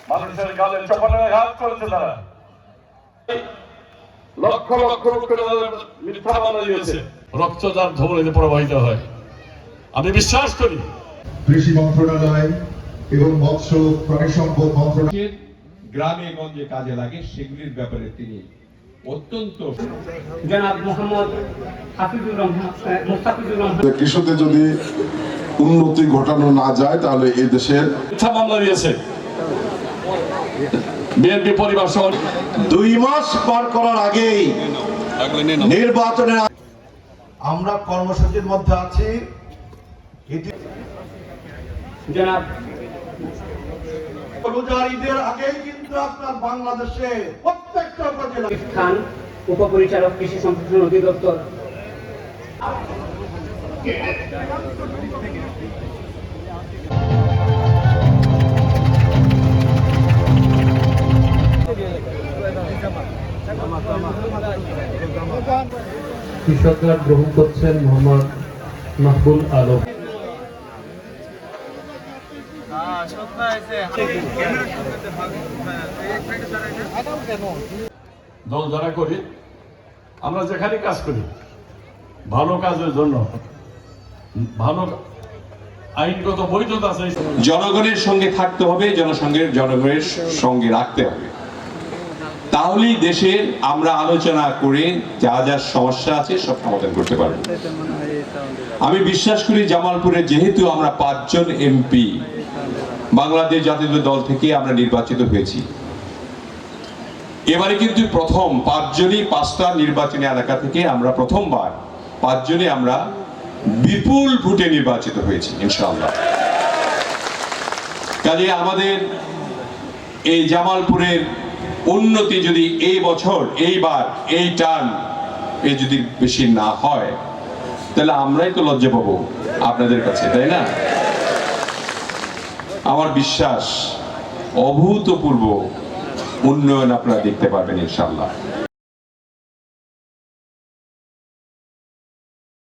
মানুষের গালে চপানের ঘাত করেছে তারা, লক্ষ লক্ষ লক্ষ মিথ্যা মামলা দিয়েছে, রক্তদান ধমনীতে প্রবাহিত হয়। আমি বিশ্বাস করি কৃষি মন্ত্রণালয় এবং মৎস্য প্রাণী সম্পদ মন্ত্রণালয় গ্রামে গঞ্জে কাজে লাগে সেগুলির ব্যাপারে তিনি অত্যন্ত জনাব মোহাম্মদ হাফিজুর রহমান মুস্তাফিজুর রহমান। কৃষকদের যদি উন্নতি ঘটানো না যায় তাহলে এই দেশের মিথ্যা মামলা দিয়েছে। বিএনপি পরিবার সহ 2 মাস পার করার আগেই নির্বাচনের আমরা কর্মসূচির মধ্যে আছি। জনাব রোজার ঈদের আগেই কিন্তু আপনার বাংলাদেশে প্রত্যেকটা উপজেলা খান উপপরিচালক কৃষি সম্প্রসারণ অধিদপ্তর। কৃষকরা গ্রহণ করছেন মোহাম্মদ মাহবুল আলম। দল যারা করি, আমরা যেখানে কাজ করি ভালো কাজের জন্য, ভালো আইনগত বৈধতা আছে। জনগণের সঙ্গে থাকতে হবে, জনগণের সঙ্গে রাখতে হবে। তাহলেই দেশের আমরা আলোচনা করে যা যা সমস্যা আছে সব সমাধান করতে পারব। আমি বিশ্বাস করি জামালপুরে যেহেতু আমরা 5 জন এমপি বাংলাদেশ জাতীয় দল থেকে আমরা নির্বাচিত হয়েছি, এবারে কিন্তু প্রথম 5 জনই 5টা নির্বাচনী এলাকা থেকে আমরা প্রথমবার 5 জনই আমরা বিপুল ভোটে নির্বাচিত হয়েছি ইনশাআল্লাহ। কাজে আমাদের এই জামালপুরের উন্নতি যদি এই বছর, এইবার, এই টার্ম যদি বেশি না হয় তাহলে আমরাই তো লজ্জা পাবো আপনাদের কাছে, তাই না? আমার বিশ্বাস অভূতপূর্ব উন্নয়ন আপনারা দেখতে পাবেন ইনশাআল্লাহ।